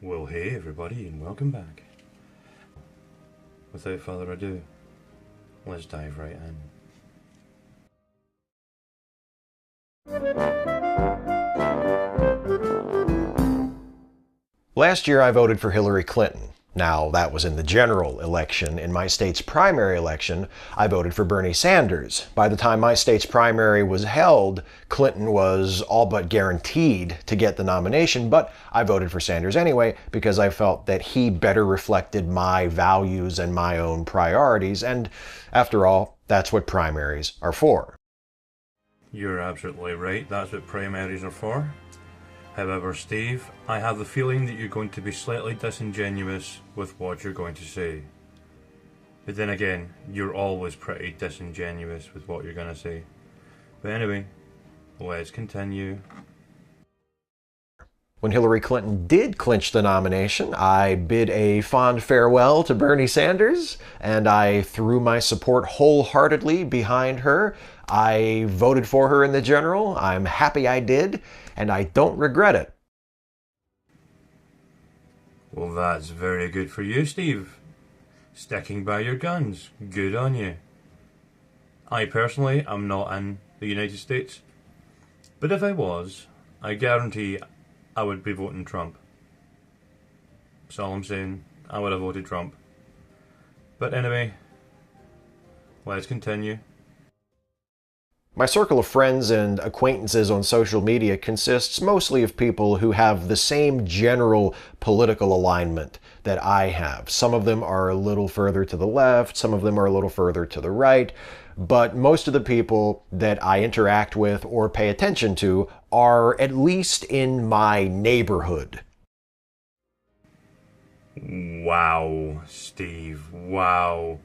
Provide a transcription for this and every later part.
Well, hey everybody, and welcome back. Without further ado, let's dive right in. Last year I voted for Hillary Clinton. Now, that was in the general election. In my state's primary election, I voted for Bernie Sanders. By the time my state's primary was held, Clinton was all but guaranteed to get the nomination, but I voted for Sanders anyway because I felt that he better reflected my values and my own priorities, and after all, that's what primaries are for. You're absolutely right, that's what primaries are for. However, Steve, I have the feeling that you're going to be slightly disingenuous with what you're going to say. But then again, you're always pretty disingenuous with what you're going to say. But anyway, let's continue. When Hillary Clinton did clinch the nomination, I bid a fond farewell to Bernie Sanders, and I threw my support wholeheartedly behind her. I voted for her in the general. I'm happy I did, and I don't regret it. Well, that's very good for you, Steve. Sticking by your guns. Good on you. I personally am not in the United States, but if I was, I guarantee I would be voting Trump. That's all I'm saying. I would have voted Trump. But anyway, let's continue. My circle of friends and acquaintances on social media consists mostly of people who have the same general political alignment that I have. Some of them are a little further to the left, some of them are a little further to the right, but most of the people that I interact with or pay attention to are at least in my neighborhood. Wow, Steve, wow.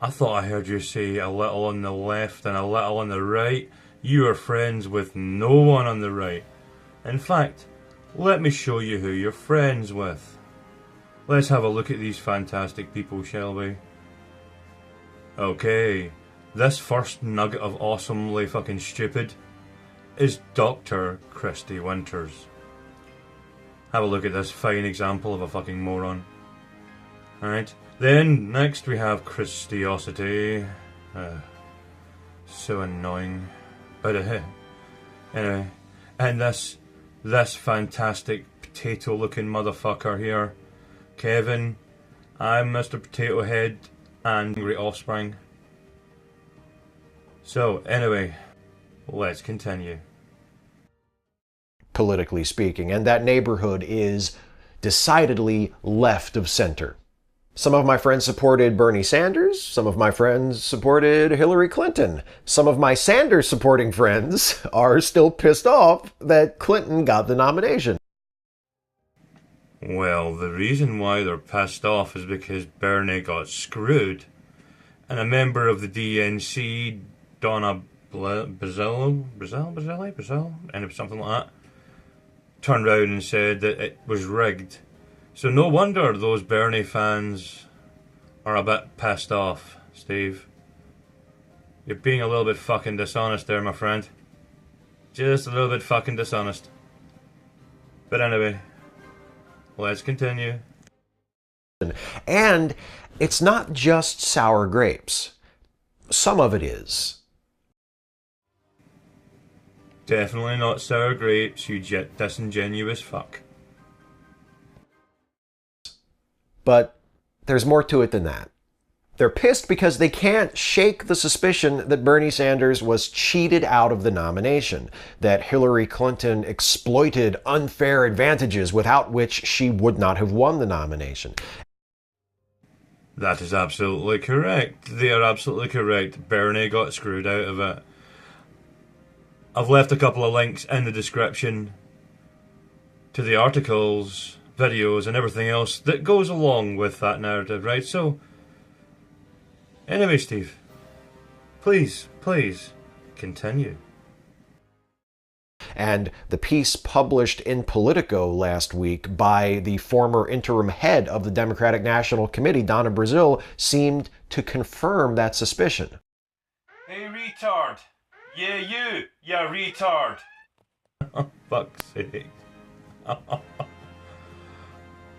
I thought I heard you say a little on the left and a little on the right. You are friends with no one on the right. In fact, let me show you who you're friends with. Let's have a look at these fantastic people, shall we? Okay, this first nugget of awesomely fucking stupid is Dr. Christy Winters. Have a look at this fine example of a fucking moron. Alright. Then, next we have Christiosity. So annoying. But anyway. And this fantastic potato-looking motherfucker here. Kevin. I'm Mr. Potato Head and Great Offspring. So, anyway. Let's continue. Politically speaking, and that neighborhood is decidedly left of center. Some of my friends supported Bernie Sanders. Some of my friends supported Hillary Clinton. Some of my Sanders supporting friends are still pissed off that Clinton got the nomination. Well, the reason why they're pissed off is because Bernie got screwed, and a member of the DNC, Donna Brazil, and something like that, turned around and said that it was rigged. So no wonder those Bernie fans are a bit pissed off, Steve. You're being a little bit fucking dishonest there, my friend. Just a little bit fucking dishonest. But anyway, let's continue. And it's not just sour grapes. Some of it is. Definitely not sour grapes, you disingenuous fuck. But there's more to it than that. They're pissed because they can't shake the suspicion that Bernie Sanders was cheated out of the nomination, that Hillary Clinton exploited unfair advantages without which she would not have won the nomination. That is absolutely correct. They are absolutely correct. Bernie got screwed out of it. I've left a couple of links in the description to the articles, videos and everything else that goes along with that narrative, right? So, anyway, Steve, please continue. And the piece published in Politico last week by the former interim head of the Democratic National Committee, Donna Brazil, seemed to confirm that suspicion. Hey, retard! Yeah, you retard! Oh, fuck's sake.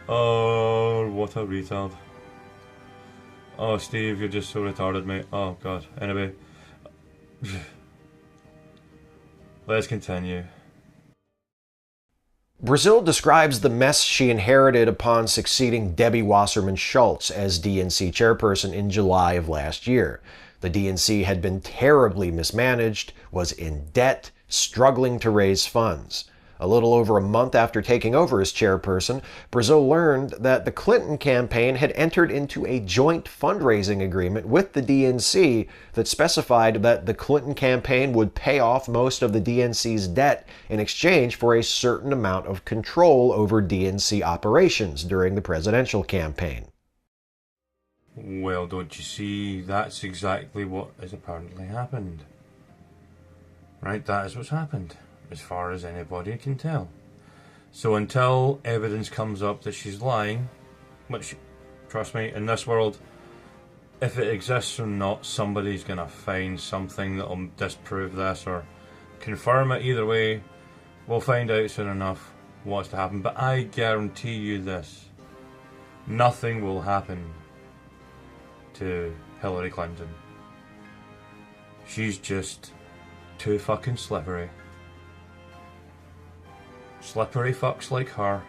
Oh, what a retard. Oh, Steve, you're just so retarded, mate. Oh, God. Anyway. Let's continue. Brazil describes the mess she inherited upon succeeding Debbie Wasserman Schultz as DNC chairperson in July of last year. The DNC had been terribly mismanaged, was in debt, struggling to raise funds. A little over a month after taking over as chairperson, Brazil learned that the Clinton campaign had entered into a joint fundraising agreement with the DNC that specified that the Clinton campaign would pay off most of the DNC's debt in exchange for a certain amount of control over DNC operations during the presidential campaign. Well, don't you see, that's exactly what has apparently happened. Right, that is what's happened, as far as anybody can tell. So until evidence comes up that she's lying, which, trust me, in this world, if it exists or not, somebody's going to find something that will disprove this or confirm it. Either way, we'll find out soon enough what's to happen. But I guarantee you this, nothing will happen to Hillary Clinton. She's just too fucking slippery. Slippery fucks like her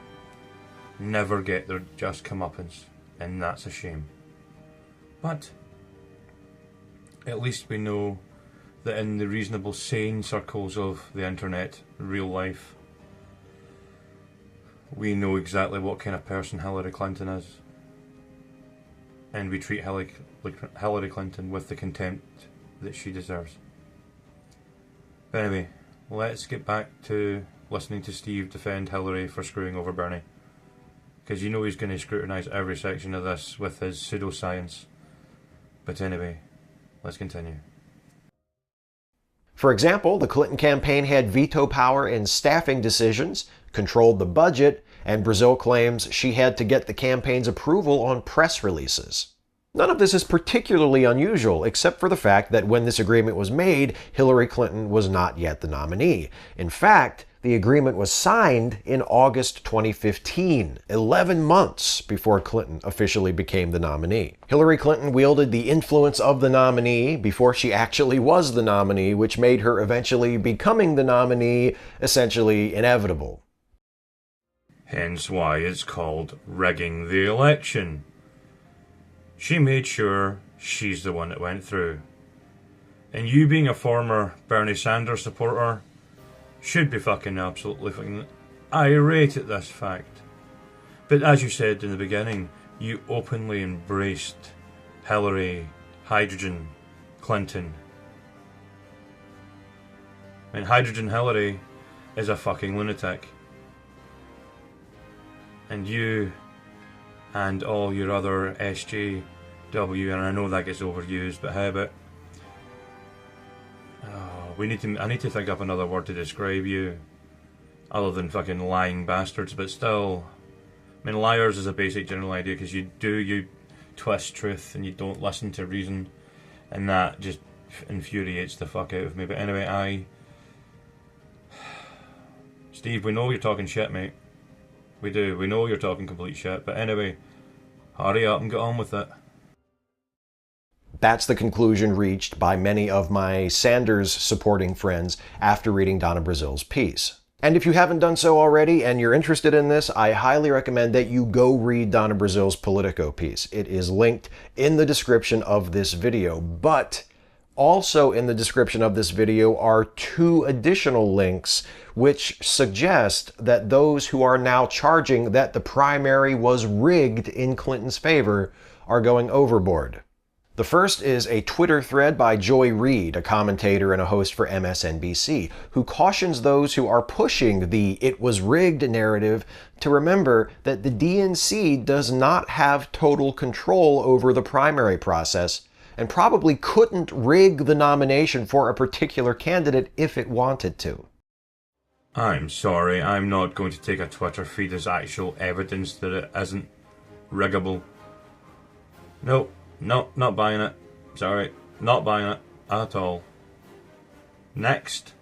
never get their just comeuppance, and that's a shame. But at least we know that in the reasonable sane circles of the internet, real life, we know exactly what kind of person Hillary Clinton is. And we treat Hillary Clinton with the contempt that she deserves. But anyway, let's get back to listening to Steve defend Hillary for screwing over Bernie. Because you know he's going to scrutinise every section of this with his pseudoscience. But anyway, let's continue. For example, the Clinton campaign had veto power in staffing decisions, controlled the budget, and Brazil claims she had to get the campaign's approval on press releases. None of this is particularly unusual, except for the fact that when this agreement was made, Hillary Clinton was not yet the nominee. In fact, the agreement was signed in August 2015, 11 months before Clinton officially became the nominee. Hillary Clinton wielded the influence of the nominee before she actually was the nominee, which made her eventually becoming the nominee essentially inevitable. Hence why it's called rigging the election. She made sure she's the one that went through. And you being a former Bernie Sanders supporter should be fucking absolutely fucking irate at this fact. But as you said in the beginning, you openly embraced Hillary, Hydrogen, Clinton. I mean, Hydrogen Hillary is a fucking lunatic. And you and all your other SJW, and I know that gets overused, but how about... I need to think up another word to describe you, other than fucking lying bastards, but still... I mean, liars is a basic general idea, because you twist truth, and you don't listen to reason, and that just infuriates the fuck out of me. But anyway, Steve, we know you're talking shit, mate. We do. We know you're talking complete shit. But anyway, hurry up and get on with it. That's the conclusion reached by many of my Sanders supporting friends after reading Donna Brazil's piece. And if you haven't done so already and you're interested in this, I highly recommend that you go read Donna Brazil's Politico piece. It is linked in the description of this video. But also in the description of this video are 2 additional links which suggest that those who are now charging that the primary was rigged in Clinton's favor are going overboard. The first is a Twitter thread by Joy Reid, a commentator and a host for MSNBC, who cautions those who are pushing the "it was rigged" narrative to remember that the DNC does not have total control over the primary process and probably couldn't rig the nomination for a particular candidate if it wanted to. I'm sorry, I'm not going to take a Twitter feed as actual evidence that it isn't riggable. No, not buying it. Sorry, not buying it at all. Next.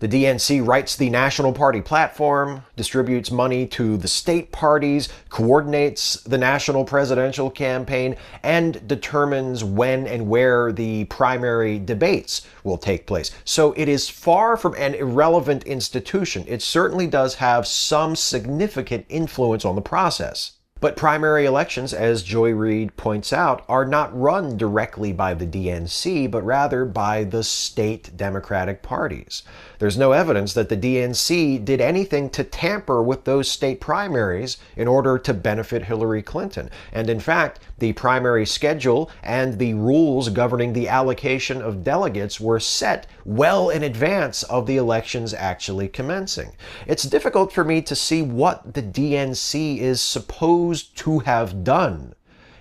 The DNC writes the national party platform, distributes money to the state parties, coordinates the national presidential campaign, and determines when and where the primary debates will take place. So it is far from an irrelevant institution. It certainly does have some significant influence on the process. But primary elections, as Joy Reid points out, are not run directly by the DNC, but rather by the state Democratic parties. There's no evidence that the DNC did anything to tamper with those state primaries in order to benefit Hillary Clinton. And in fact, the primary schedule and the rules governing the allocation of delegates were set well in advance of the elections actually commencing. It's difficult for me to see what the DNC is supposed to have done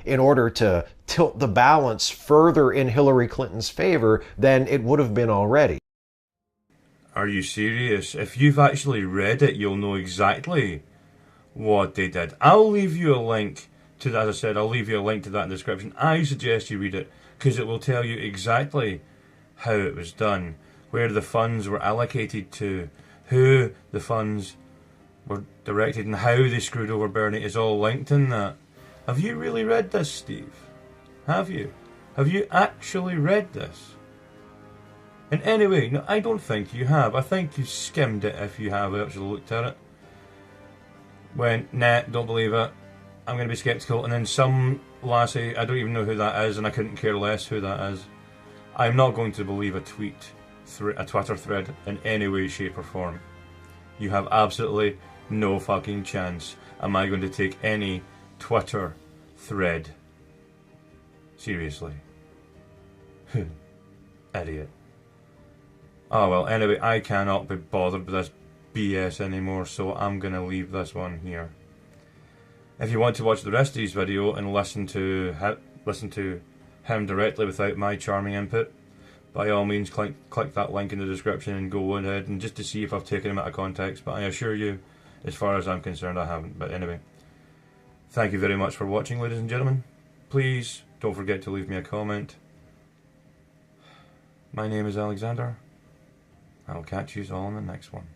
in order to tilt the balance further in Hillary Clinton's favor than it would have been already. Are you serious? If you've actually read it, you'll know exactly what they did. I'll leave you a link to that. As I said, I'll leave you a link to that in the description. I suggest you read it because it will tell you exactly how it was done, where the funds were allocated to, who the funds were directed, and how they screwed over Bernie is all linked in that. Have you really read this, Steve? Have you? Have you actually read this? And anyway, no, I don't think you have. I think you skimmed it if you have actually looked at it. Went, nah, don't believe it. I'm going to be skeptical. And then some lassie, I don't even know who that is, and I couldn't care less who that is. I'm not going to believe a Twitter thread in any way, shape or form. You have absolutely no fucking chance. Am I going to take any Twitter thread seriously? Idiot. Oh well, anyway, I cannot be bothered with this BS anymore, so I'm going to leave this one here. If you want to watch the rest of this video and listen to him directly without my charming input, by all means click that link in the description and go ahead and just to see if I've taken him out of context, but I assure you, as far as I'm concerned, I haven't. But anyway, thank you very much for watching, ladies and gentlemen. Please don't forget to leave me a comment. My name is Alexander. I'll catch you all in the next one.